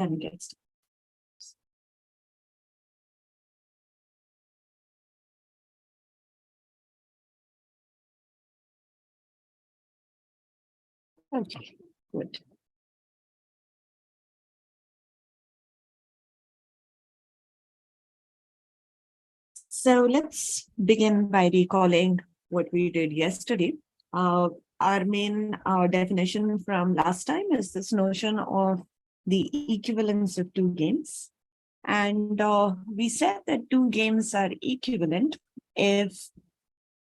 and get started. Okay, good. So let's begin by recalling what we did yesterday. Our main definition from last time is this notion of the equivalence of two games. And we said that two games are equivalent if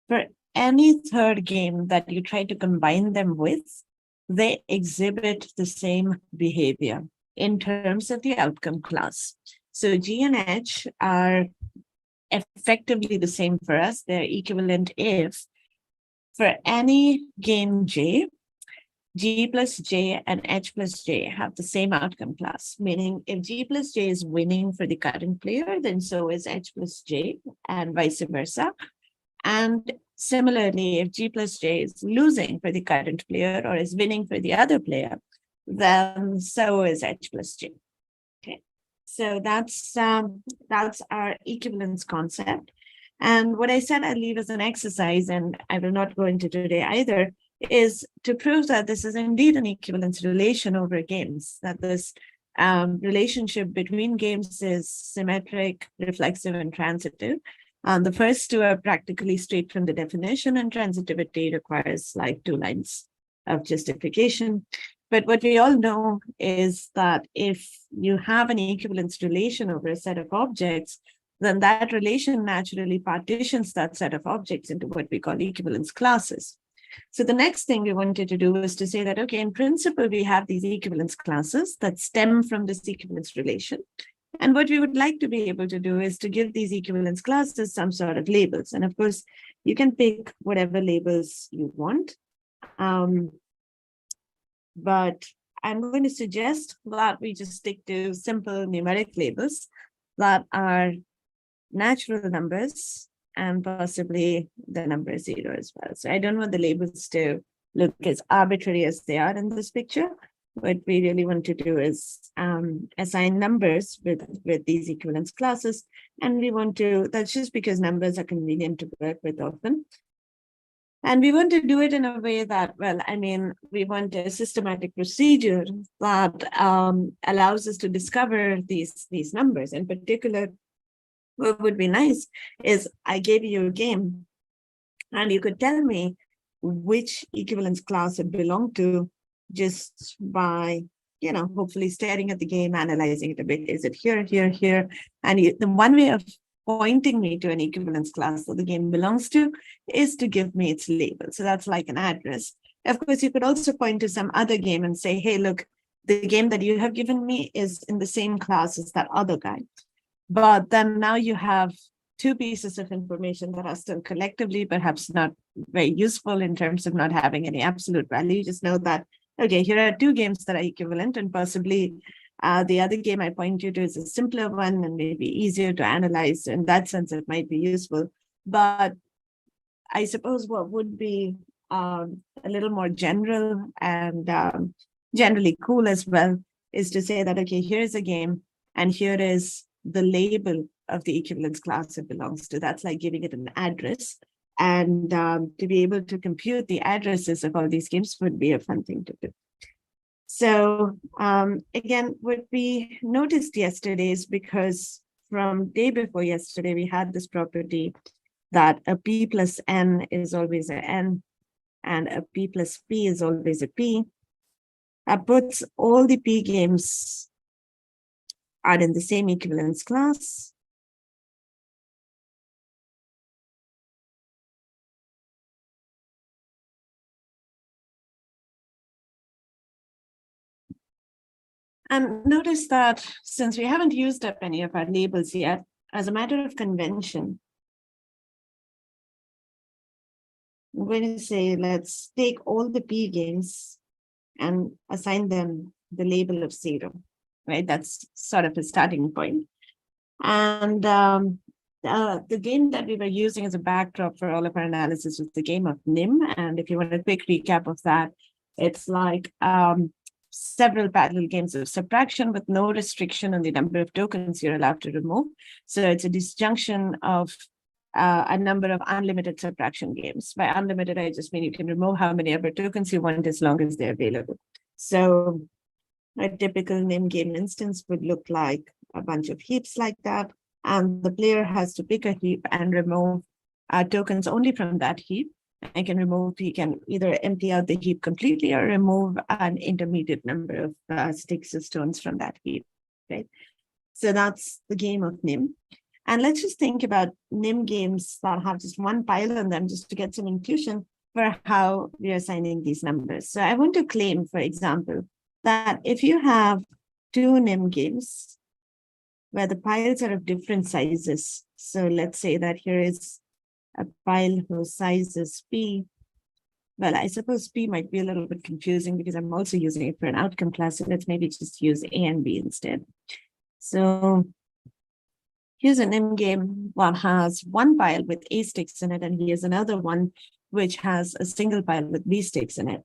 for any third game that you try to combine them with, they exhibit the same behavior in terms of the outcome class. So G and H are effectively the same for us. They're equivalent if for any game J, G plus J and H plus J have the same outcome class, meaning if G plus J is winning for the current player, then so is H plus J and vice versa. And similarly, if G plus J is losing for the current player or is winning for the other player, then so is H plus J. Okay, so that's our equivalence concept. And what I said I'll leave as an exercise, and I will not go into today either, is to prove that this is indeed an equivalence relation over games, that this relationship between games is symmetric, reflexive, and transitive. The first two are practically straight from the definition, and transitivity requires like 2 lines of justification. But what we all know is that if you have an equivalence relation over a set of objects, then that relation naturally partitions that set of objects into what we call equivalence classes. So the next thing we wanted to do was to say that, okay, in principle, we have these equivalence classes that stem from this equivalence relation. And what we would like to be able to do is to give these equivalence classes some sort of labels. And of course, you can pick whatever labels you want. But I'm going to suggest that we just stick to simple numeric labels that are natural numbers and possibly the number 0 as well. So I don't want the labels to look as arbitrary as they are in this picture. What we really want to do is assign numbers with these equivalence classes. And we want to, that's just because numbers are convenient to work with often. And we want to do it in a way that, well, I mean, we want a systematic procedure that allows us to discover these numbers. In particular, what would be nice is I gave you a game and you could tell me which equivalence class it belonged to just by, hopefully staring at the game, analyzing it a bit. Is it here, here, here? And the one way of pointing me to an equivalence class that the game belongs to is to give me its label. So that's like an address. Of course, you could also point to some other game and say, hey, look, the game that you have given me is in the same class as that other guy. But then now you have 2 pieces of information that are still collectively perhaps not very useful in terms of not having any absolute value. You just know that, okay, here are 2 games that are equivalent, and possibly the other game I point you to is a simpler one and maybe easier to analyze. In that sense, it might be useful. But I suppose what would be a little more general and generally cool as well is to say that, okay, here's a game and here is the label of the equivalence class it belongs to. That's like giving it an address. And to be able to compute the addresses of all these games would be a fun thing to do. So again, what we noticed yesterday is because from day before yesterday, we had this property that a P plus N is always a N and a P plus P is always a P. That puts all the P games are in the same equivalence class. And notice that since we haven't used up any of our labels yet, as a matter of convention, I'm going to say, let's take all the P games and assign them the label of 0, right? That's sort of a starting point. And the game that we were using as a backdrop for all of our analysis was the game of NIM. And if you want a quick recap of that, it's like several parallel games of subtraction with no restriction on the number of tokens you're allowed to remove. So it's a disjunction of a number of unlimited subtraction games. By unlimited, I just mean you can remove how many ever tokens you want as long as they're available. So a typical name game instance would look like a bunch of heaps like that. And the player has to pick a heap and remove tokens only from that heap. He can either empty out the heap completely or remove an intermediate number of sticks or stones from that heap, right? So that's the game of NIM. And let's just think about NIM games that have just one pile on them just to get some intuition for how we are assigning these numbers. So I want to claim, for example, that if you have two NIM games where the piles are of different sizes, so let's say that here is a pile whose size is P. Well, I suppose P might be a little bit confusing because I'm also using it for an outcome class. So let's maybe just use A and B instead. So here's an NIM game that has one pile with A sticks in it, and here's another one which has a single pile with B sticks in it.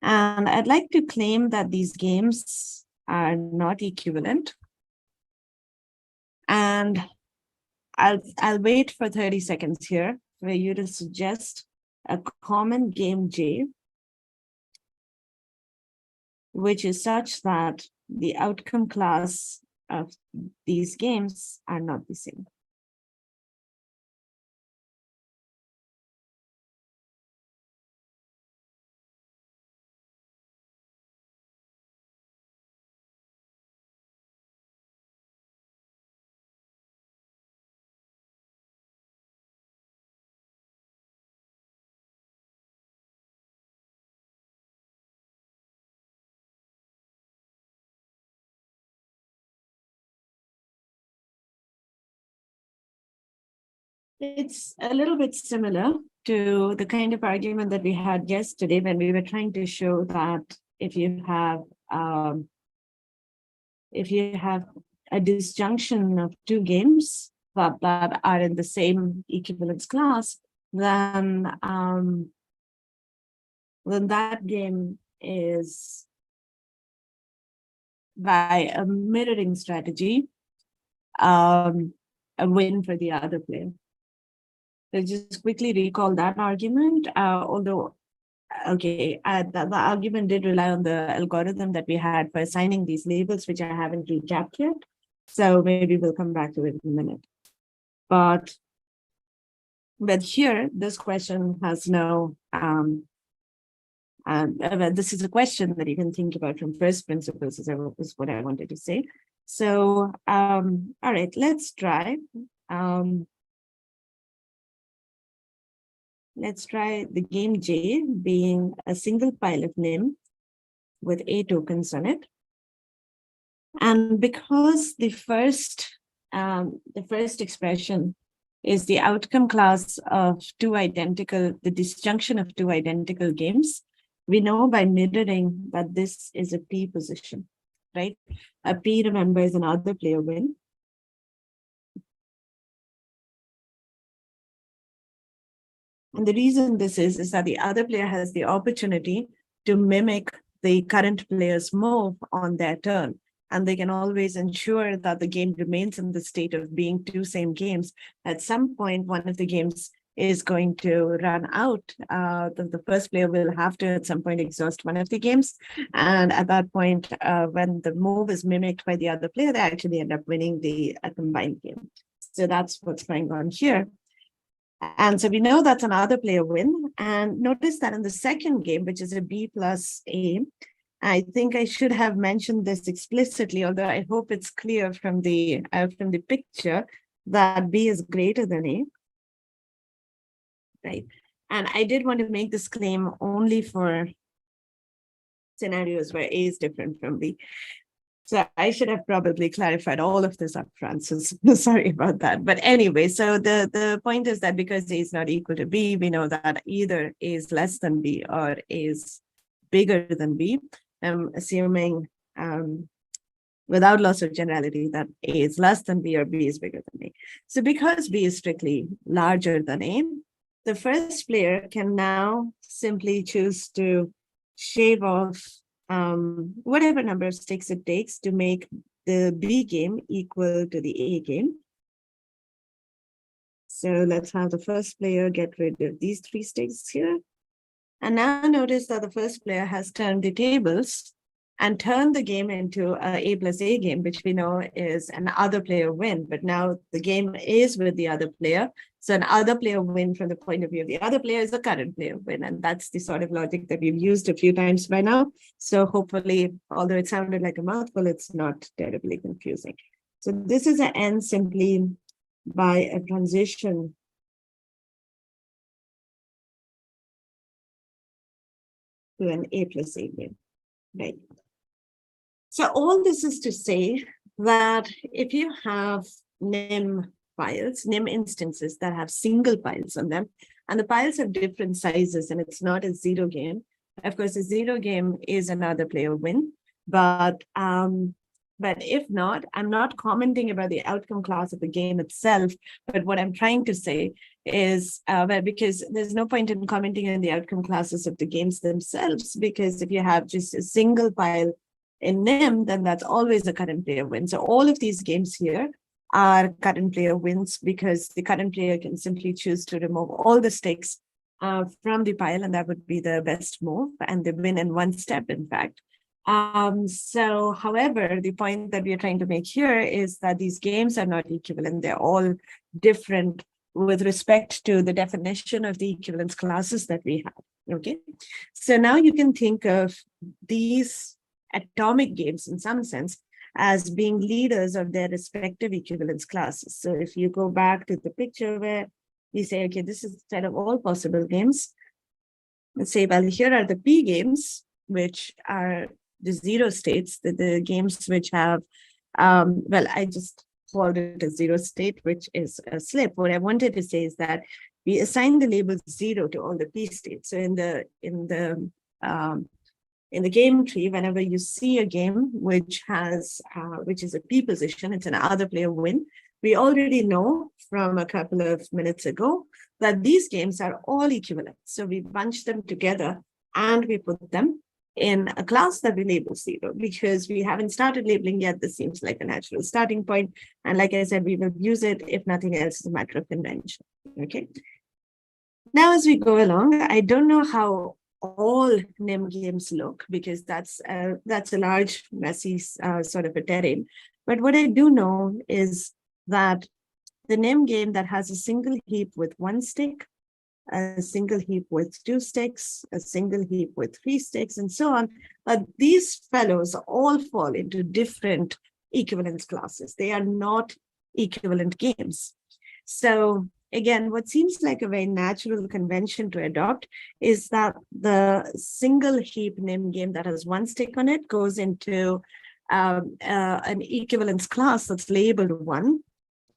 And I'd like to claim that these games are not equivalent. And I'll wait for 30 seconds here for you to suggest a common game J, which is such that the outcome class of these games are not the same. It's a little bit similar to the kind of argument that we had yesterday when we were trying to show that if you have a disjunction of two games that are in the same equivalence class, then that game is, by a mirroring strategy, a win for the other player. So just quickly recall that argument, although, okay, the argument did rely on the algorithm that we had for assigning these labels, which I haven't recapped yet. So maybe we'll come back to it in a minute. But here, this question has no, this is a question that you can think about from first principles, is what I wanted to say. So, all right, let's try. Let's try the game J being a single pile of NIM with A tokens on it. And because the first expression is the outcome class of the disjunction of two identical games, we know by mirroring that this is a P position, right? A P, remember, is an other player win. And the reason this is that the other player has the opportunity to mimic the current player's move on their turn. And they can always ensure that the game remains in the state of being two same games. At some point, one of the games is going to run out. The first player will have to at some point exhaust one of the games. And at that point, when the move is mimicked by the other player, they actually end up winning the combined game. So that's what's going on here. And so we know that's another player win. And notice that in the second game, which is a B plus A, I think I should have mentioned this explicitly, although I hope it's clear from the picture that B is greater than A, right? And I did want to make this claim only for scenarios where A is different from B. So I should have probably clarified all of this up front. So sorry about that. But anyway, so the point is that because A is not equal to B, we know that either A is less than B or A is bigger than B. I'm assuming without loss of generality that A is less than B or B is bigger than A. So because B is strictly larger than A, the first player can now simply choose to shave off whatever number of sticks it takes to make the B game equal to the A game. So let's have the first player get rid of these 3 sticks here. And now notice that the first player has turned the tables and turned the game into a A plus A game, which we know is an other player win. But now the game is with the other player. So an other player win from the point of view of the other player is a current player win. And that's the sort of logic that we've used a few times by now. So hopefully, although it sounded like a mouthful, it's not terribly confusing. So this is an N simply by a transition to an A plus A game, right? So all this is to say that if you have NIM files, NIM instances that have single files on them, and the files have different sizes, and it's not a zero game. Of course, a zero game is another player win, but if not, I'm not commenting about the outcome class of the game itself, but what I'm trying to say is, because there's no point in commenting on the outcome classes of the games themselves, because if you have just a single file in NIM, then that's always a current player win. So all of these games here are current player wins because the current player can simply choose to remove all the sticks from the pile, and that would be the best move, and they win in one step, in fact. So, however, the point that we are trying to make here is that these games are not equivalent. They're all different with respect to the definition of the equivalence classes that we have, okay? So now you can think of these atomic games in some sense as being leaders of their respective equivalence classes. So if you go back to the picture where we say, okay, this is the set of all possible games. Let's say, well, here are the P games, which are the zero states, the games which have, well, I just called it a zero state, which is a slip. What I wanted to say is that we assign the label 0 to all the P states. So in the game tree, whenever you see a game which has which is a P position, it's an other player win. We already know from a couple of minutes ago that these games are all equivalent. So we bunch them together and we put them in a class that we label 0 because we haven't started labeling yet. This seems like a natural starting point. And like I said, we will use it if nothing else is a matter of convention. Okay. Now, as we go along, I don't know how all NIM games look because that's a large, messy sort of a terrain. But what I do know is that the NIM game that has a single heap with 1 stick, a single heap with 2 sticks, a single heap with 3 sticks, and so on, these fellows all fall into different equivalence classes. They are not equivalent games. So again, what seems like a very natural convention to adopt is that the single heap NIM game that has 1 stick on it goes into an equivalence class that's labeled 1.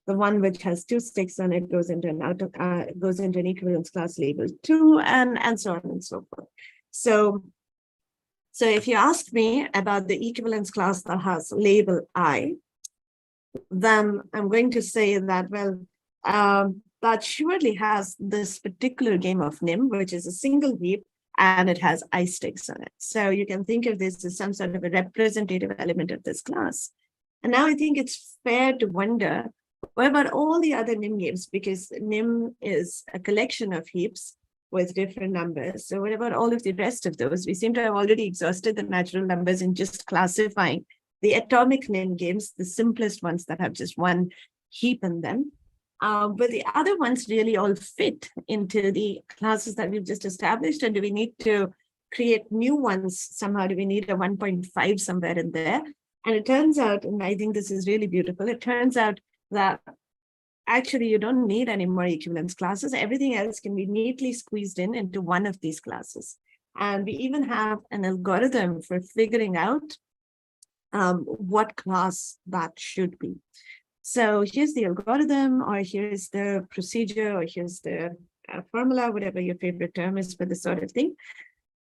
The one which has 2 sticks on it goes into an equivalence class labeled 2, and so on and so forth. So if you ask me about the equivalence class that has label I, then I'm going to say that, well, that surely has this particular game of NIM, which is a single heap, and it has I sticks on it. So you can think of this as some sort of a representative element of this class. And now I think it's fair to wonder, what about all the other NIM games? Because NIM is a collection of heaps with different numbers. So what about all of the rest of those? We seem to have already exhausted the natural numbers in just classifying the atomic NIM games, the simplest ones that have just 1 heap in them. But the other ones really all fit into the classes that we've just established. And do we need to create new ones somehow? Do we need a 1.5 somewhere in there? And it turns out, and I think this is really beautiful, it turns out that actually you don't need any more equivalence classes. Everything else can be neatly squeezed into one of these classes. And we even have an algorithm for figuring out what class that should be. So here's the algorithm, or here's the procedure, or here's the formula, whatever your favorite term is for this sort of thing.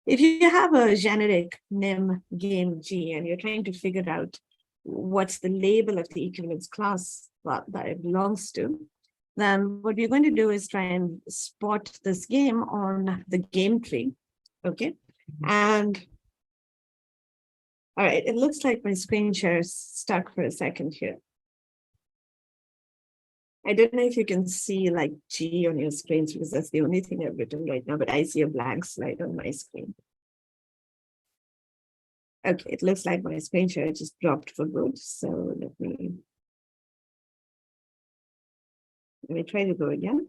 If you have a generic NIM game G and you're trying to figure out what's the label of the equivalence class that it belongs to, then what we're going to do is try and spot this game on the game tree, okay? And All right, it looks like my screen share is stuck for a second here. I don't know if you can see like G on your screens because that's the only thing I've written right now, but I see a blank slide on my screen. Okay, it looks like my screen share just dropped for good. So let me try to go again.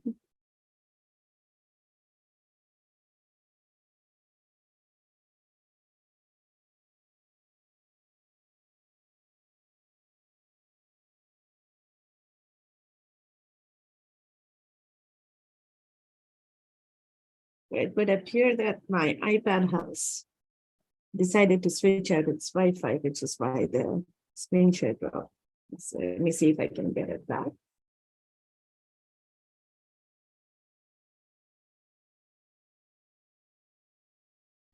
It would appear that my iPad has decided to switch out its Wi-Fi, which is why the screen share dropped. So let me see if I can get it back.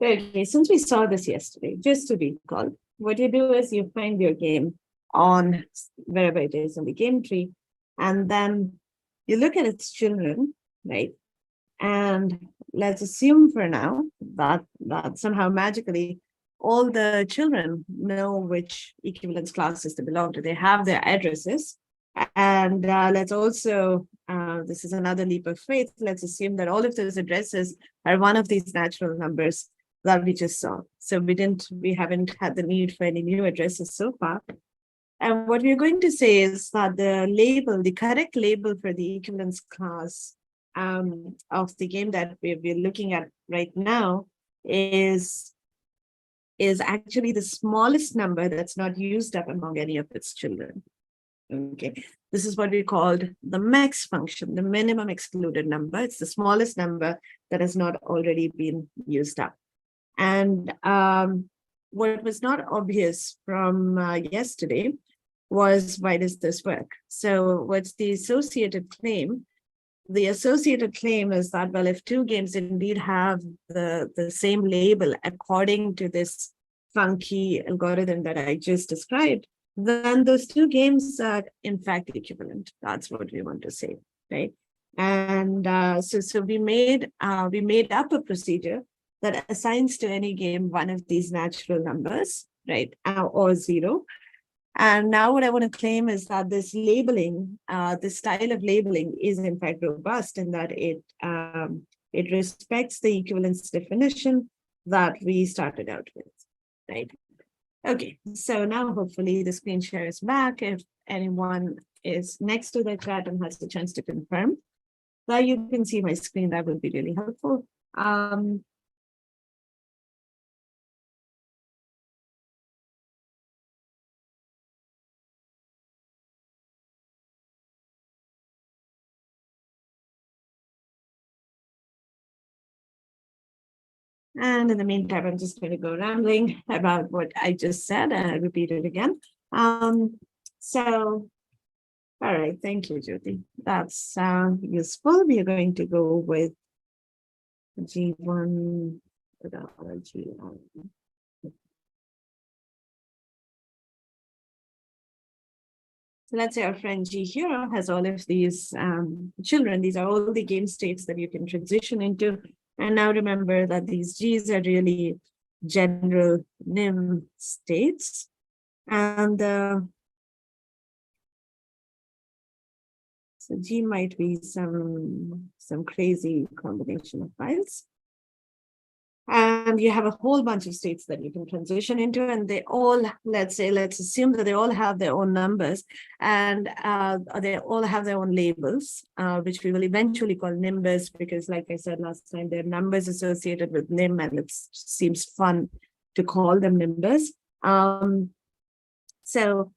Okay, since we saw this yesterday, just to recall, what you do is you find your game on wherever it is on the game tree, and then you look at its children, right? And let's assume for now that somehow magically all the children know which equivalence classes they belong to. They have their addresses. And let's also, this is another leap of faith, let's assume that all of those addresses are one of these natural numbers that we just saw. So we haven't had the need for any new addresses so far. And what we're going to say is that the correct label for the equivalence class of the game that we're looking at right now is actually the smallest number that's not used up among any of its children. Okay, this is what we called the max function, the minimum excluded number. It's the smallest number that has not already been used up. And what was not obvious from yesterday was, why does this work? So what's the associated claim? The associated claim is that, well, if two games indeed have the same label according to this funky algorithm that I just described, then those two games are in fact equivalent. That's what we want to say, right? And so we made up a procedure that assigns to any game one of these natural numbers, right, or zero. And now what I want to claim is that this labeling, this style of labeling is in fact robust in that it respects the equivalence definition that we started out with, right? Okay, so now hopefully the screen share is back. If anyone is next to the chat and has the chance to confirm that you can see my screen, that would be really helpful. And in the meantime, I'm just going to go rambling about what I just said and I'll repeat it again. So, all right, thank you, Jyoti. That's useful. We are going to go with G1 G1. So let's say our friend G here has all of these children. These are all the game states that you can transition into. And now remember that these G's are really general NIM states. And so G might be some crazy combination of files. And you have a whole bunch of states that you can transition into, and they all, let's assume that they all have their own numbers, and they all have their own labels, which we will eventually call nimbers, because like I said last time, they're numbers associated with nim, and it seems fun to call them nimbers. So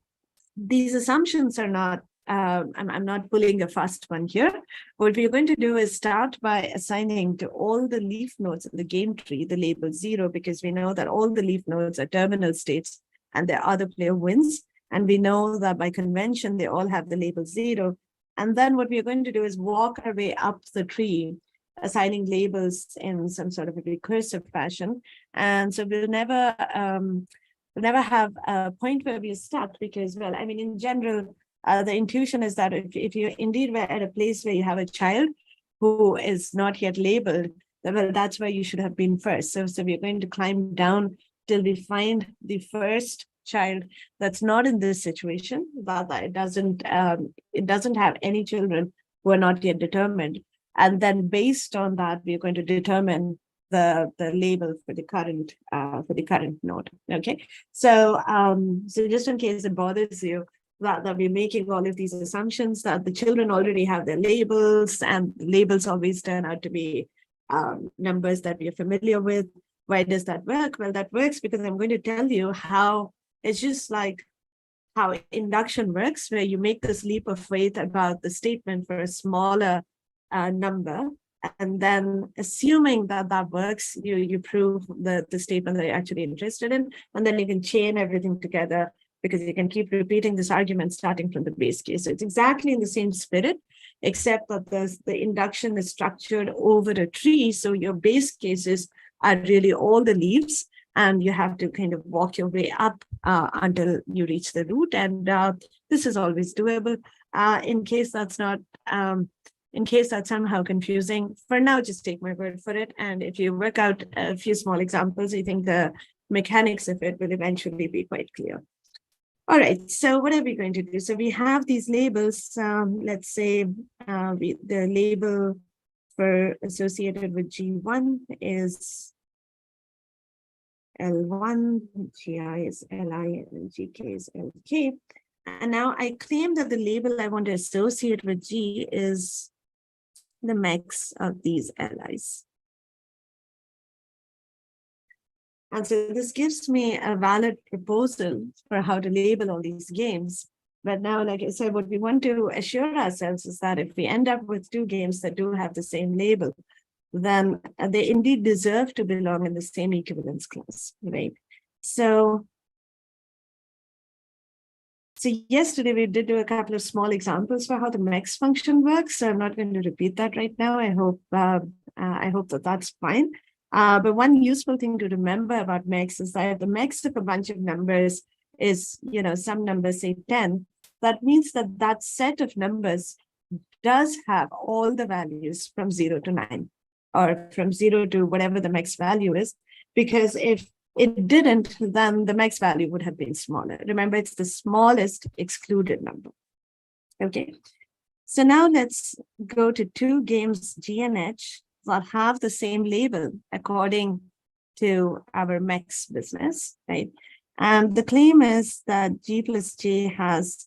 these assumptions are not, I'm not pulling a fast one here. What we're going to do is start by assigning to all the leaf nodes in the game tree the label 0, because we know that all the leaf nodes are terminal states and the other player wins. And we know that by convention, they all have the label 0. And then what we're going to do is walk our way up the tree, assigning labels in some sort of a recursive fashion. And so we'll never have a point where we're stuck, because, well, I mean, in general, the intuition is that if you indeed were at a place where you have a child who is not yet labeled, well, that's where you should have been first. So we're going to climb down till we find the first child that's not in this situation, that it doesn't have any children who are not yet determined. And then based on that, we're going to determine the label for the current node. Okay. So so just in case it bothers you, that we're making all of these assumptions that the children already have their labels, and labels always turn out to be numbers that we are familiar with. Why does that work? Well, that works because I'm going to tell you how it's just like how induction works, where you make this leap of faith about the statement for a smaller number, and then assuming that that works, you prove the statement that you're actually interested in, and then you can chain everything together because you can keep repeating this argument starting from the base case. So it's exactly in the same spirit, except that the induction is structured over a tree. So your base cases are really all the leaves, and you have to kind of walk your way up until you reach the root. And this is always doable. In case that's not, in case that's somehow confusing, for now, just take my word for it. And if you work out a few small examples, I think the mechanics of it will eventually be quite clear. All right, so what are we going to do? So we have these labels. Let's say the label for associated with G1 is L1, GI is LI, and GK is LK. And now I claim that the label I want to associate with G is the max of these LIs. And so this gives me a valid proposal for how to label all these games. But now, like I said, what we want to assure ourselves is that if we end up with two games that do have the same label, then they indeed deserve to belong in the same equivalence class, right? So yesterday we did do a couple of small examples for how the max function works. So I'm not going to repeat that right now. I hope that that's fine. But one useful thing to remember about max is that if the max of a bunch of numbers is, some number, say 10, that means that that set of numbers does have all the values from 0 to 9, or from 0 to whatever the max value is, because if it didn't, then the max value would have been smaller. Remember, it's the smallest excluded number. Okay, so now let's go to two games G and H that have the same label according to our max business, right? And the claim is that G plus J has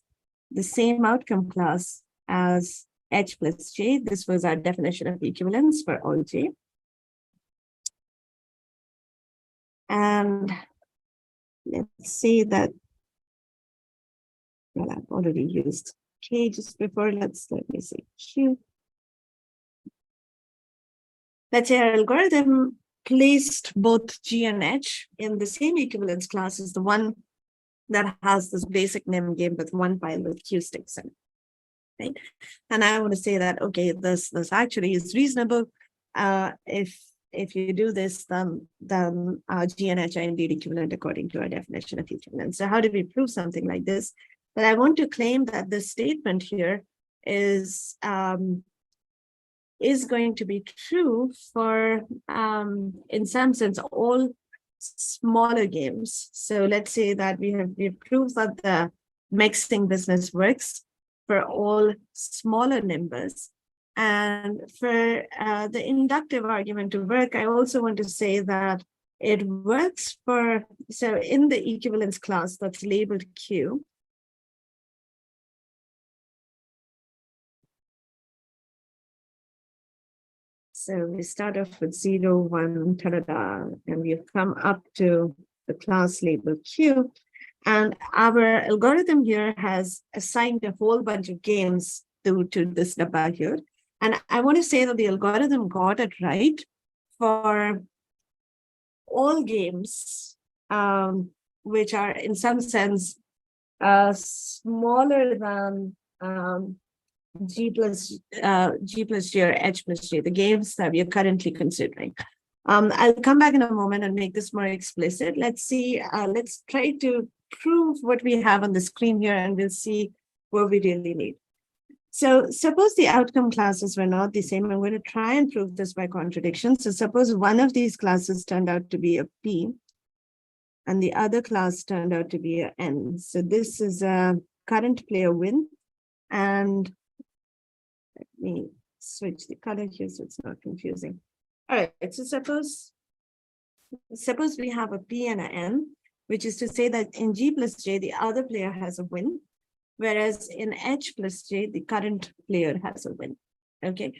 the same outcome class as H plus J. This was our definition of equivalence for all J. And let's say that, well, I've already used K just before. Let me say Q. Let's say our algorithm placed both G and H in the same equivalence class as the one that has this basic name game with one pile with Q sticks in, right? And I want to say that, okay, this actually is reasonable. If you do this, then G and H are indeed equivalent according to our definition of equivalence. So how do we prove something like this? But I want to claim that this statement here is going to be true for, in some sense, all smaller games. So let's say that we've proved that the mixing business works for all smaller numbers. And for the inductive argument to work, I also want to say that it works for, so in the equivalence class that's labeled Q, so we start off with 0, 1, ta-da-da, and we've come up to the class labeled Q. And our algorithm here has assigned a whole bunch of games to this dabba here. And I want to say that the algorithm got it right for all games, which are in some sense smaller than G plus J or H plus J, the games that we are currently considering. I'll come back in a moment and make this more explicit. Let's see, let's try to prove what we have on the screen here, and we'll see what we really need. So suppose the outcome classes were not the same. I'm going to try and prove this by contradiction. So suppose one of these classes turned out to be a P, and the other class turned out to be a N. So this is a current player win. And let me switch the color here so it's not confusing. All right, so suppose we have a P and an N, which is to say that in G plus J, the other player has a win, whereas in H plus J, the current player has a win. Okay,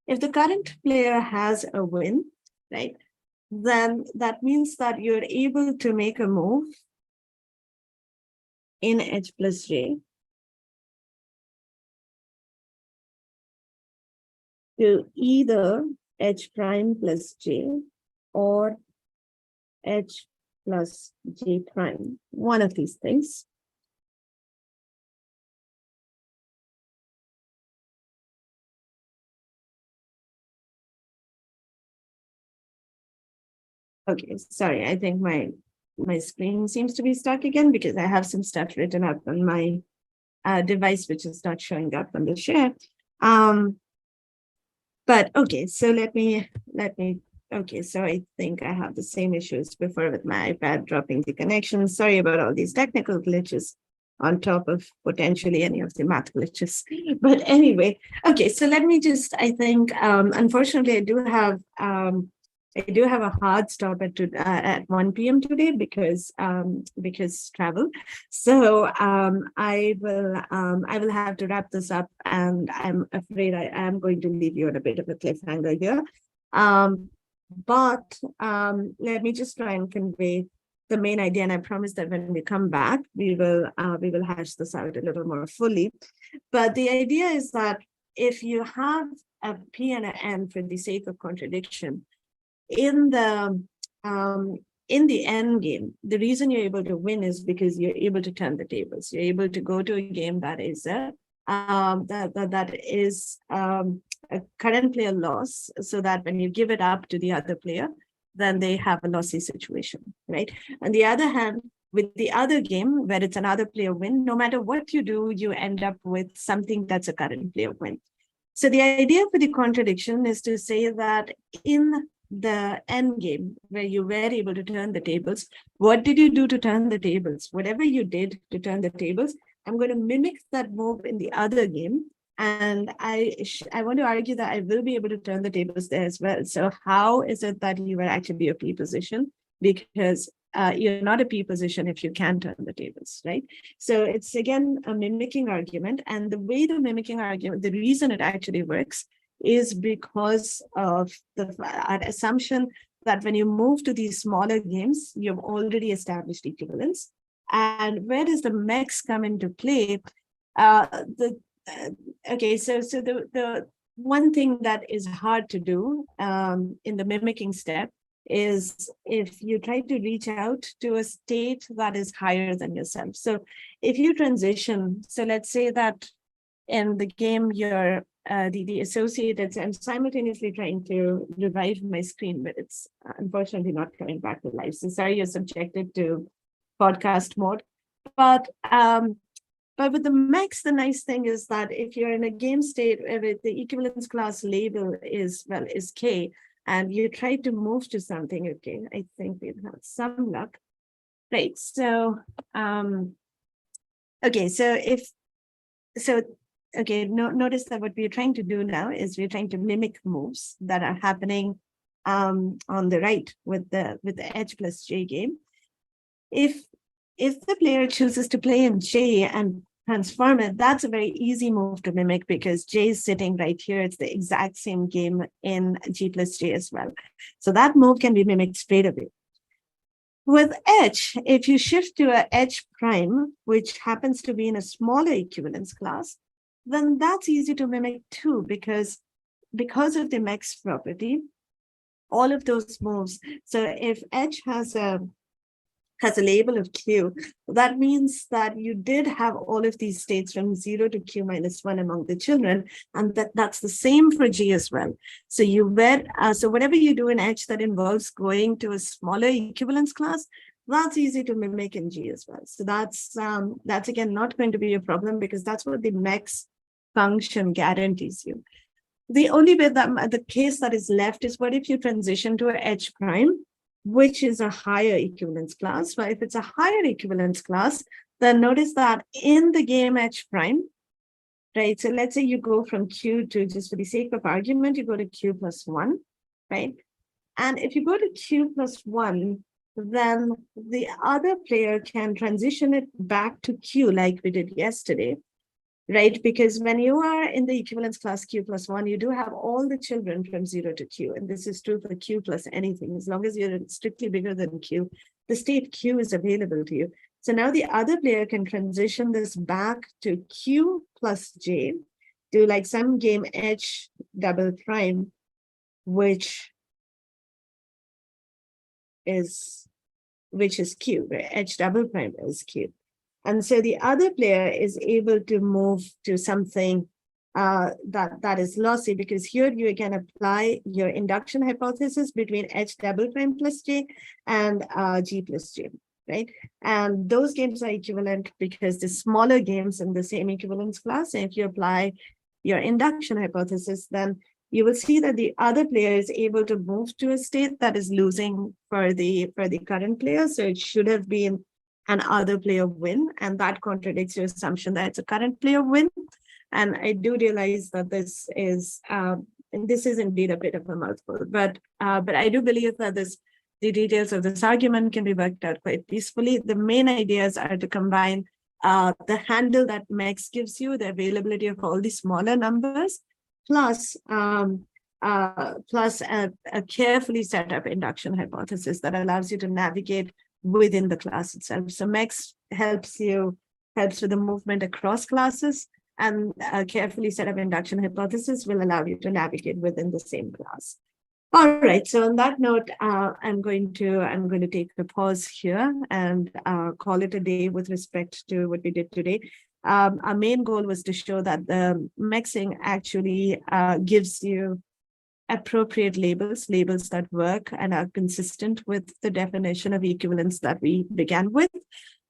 if the current player has a win, right, then that means that you're able to make a move in H plus J to either H prime plus J or H plus J prime, one of these things. Okay, sorry, I think my screen seems to be stuck again because I have some stuff written up on my device, which is not showing up on the share. But okay, so let me, okay, so I think I have the same issues before with my iPad dropping the connection. Sorry about all these technical glitches on top of potentially any of the math glitches. But anyway, okay, so let me just, I think, unfortunately, I do have a hard stop at 1 p.m. today because travel. So I will have to wrap this up, and I'm afraid I am going to leave you on a bit of a cliffhanger here. But let me just try and convey the main idea, and I promise that when we come back, we will hash this out a little more fully. But the idea is that if you have a P and an N for the sake of contradiction, in the end game, the reason you're able to win is because you're able to turn the tables. You're able to go to a game that is a current player loss, so that when you give it up to the other player, then they have a lossy situation, right? On the other hand, with the other game, where it's another player win, no matter what you do, you end up with something that's a current player win. So the idea for the contradiction is to say that in the end game, where you were able to turn the tables, what did you do to turn the tables? Whatever you did to turn the tables, I'm going to mimic that move in the other game. And I want to argue that I will be able to turn the tables there as well. So how is it that you will actually be a P position? Because you're not a P position if you can turn the tables, right? So it's, again, a mimicking argument. And the way the mimicking argument, the reason it actually works is because of the assumption that when you move to these smaller games, you've already established equivalence. And where does the MEX come into play? Okay, so the one thing that is hard to do in the mimicking step is if you try to reach out to a state that is higher than yourself. So if you transition, so let's say that in the game you're the associated, I'm simultaneously trying to revive my screen, but it's unfortunately not coming back to life. So sorry, you're subjected to podcast mode. But with the MEX, the nice thing is that if you're in a game state where the equivalence class label is K, and you try to move to something, okay, I think we've had some luck. Right, so, okay, okay, notice that what we're trying to do now is we're trying to mimic moves that are happening on the right with the H plus J game. If the player chooses to play in J and transform it, that's a very easy move to mimic because J is sitting right here. It's the exact same game in G plus J as well. So that move can be mimicked straight away. With H, if you shift to a H prime, which happens to be in a smaller equivalence class, then that's easy to mimic too, because of the MEX property, all of those moves. So if H has a label of Q, that means that you did have all of these states from 0 to Q minus 1 among the children, and that's the same for G as well. So so whatever you do in H that involves going to a smaller equivalence class, that's easy to mimic in G as well. So that's again not going to be a problem because that's what the MEX function guarantees you. The only way that the case that is left is what if you transition to a H prime, which is a higher equivalence class. But if it's a higher equivalence class, then notice that in the game H prime, right? So let's say you go from Q to, just for the sake of argument, you go to Q plus 1, right? And if you go to Q plus 1, then the other player can transition it back to Q like we did yesterday, right? Because when you are in the equivalence class Q plus 1, you do have all the children from 0 to Q. And this is true for Q plus anything. As long as you're strictly bigger than Q, the state Q is available to you. So now the other player can transition this back to Q plus J, do like some game H double prime, which is Q, right? H double prime is Q. And so the other player is able to move to something that is lossy, because here you can apply your induction hypothesis between H double prime plus J and G plus J, right? And those games are equivalent because the smaller games in the same equivalence class, and if you apply your induction hypothesis, then you will see that the other player is able to move to a state that is losing for the current player. So it should have been an other player win, and that contradicts your assumption that it's a current player win. And I do realize that this is indeed a bit of a mouthful, but I do believe that the details of this argument can be worked out quite peacefully. The main ideas are to combine the handle that MEX gives you, the availability of all the smaller numbers, plus a carefully set up induction hypothesis that allows you to navigate within the class itself. So MEX helps with the movement across classes, and a carefully set up induction hypothesis will allow you to navigate within the same class. All right. So on that note, I'm going to take a pause here and call it a day with respect to what we did today. Our main goal was to show that the mixing actually gives you appropriate labels that work and are consistent with the definition of equivalence that we began with.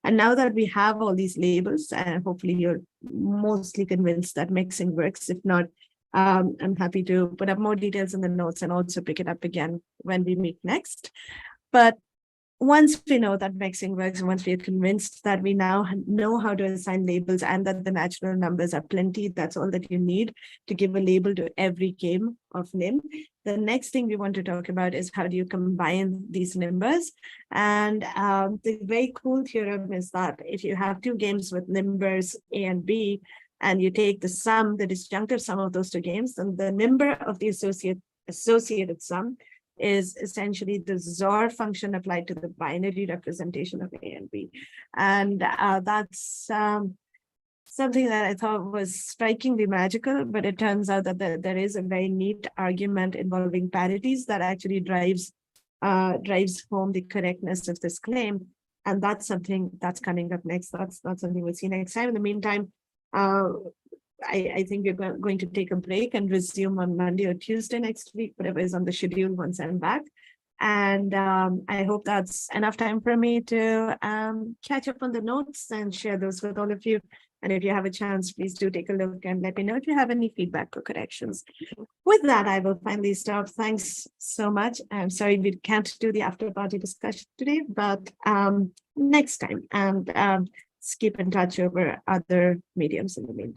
And now that we have all these labels, and hopefully you're mostly convinced that mixing works. If not, I'm happy to put up more details in the notes and also pick it up again when we meet next. But once we know that mixing works, and once we are convinced that we now know how to assign labels and that the natural numbers are plenty, that's all that you need to give a label to every game of nim. The next thing we want to talk about is how do you combine these numbers. And the very cool theorem is that if you have two games with numbers A and B, and you take the sum, the disjunctive sum of those two games, then the number of the associated sum is essentially the XOR function applied to the binary representation of A and B. And that's something that I thought was strikingly magical, but it turns out that there is a very neat argument involving parities that actually drives home the correctness of this claim. And that's something that's coming up next. That's something we'll see next time. In the meantime, I think we're going to take a break and resume on Monday or Tuesday next week, whatever is on the schedule once I'm back. And I hope that's enough time for me to catch up on the notes and share those with all of you. And if you have a chance, please do take a look and let me know if you have any feedback or corrections. With that, I will finally stop. Thanks so much. I'm sorry we can't do the after party discussion today, but next time. And keep in touch over other mediums in the meantime.